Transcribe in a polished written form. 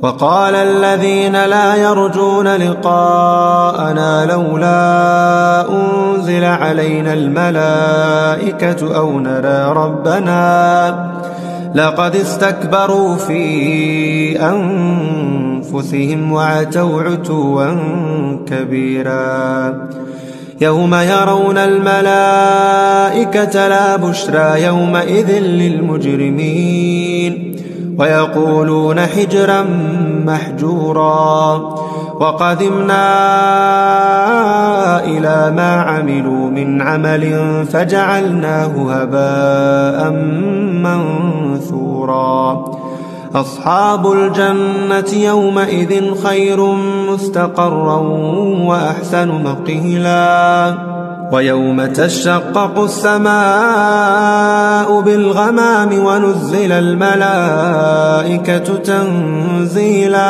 وقال الذين لا يرجون لقاءنا لولا أنزل علينا الملائكة أو نرى ربنا لقد استكبروا في أنفسهم وعتوا عتوا كبيرا يوم يرون الملائكة لا بشرى يومئذ للمجرمين ويقولون حجرا محجورا وقدمنا إلى ما عملوا من عمل فجعلناه هباء منثورا أصحاب الجنة يومئذ خير مستقرا وأحسن مقيلا ويوم تشقق السماء بالغمام ونزل الملائكة تنزيلا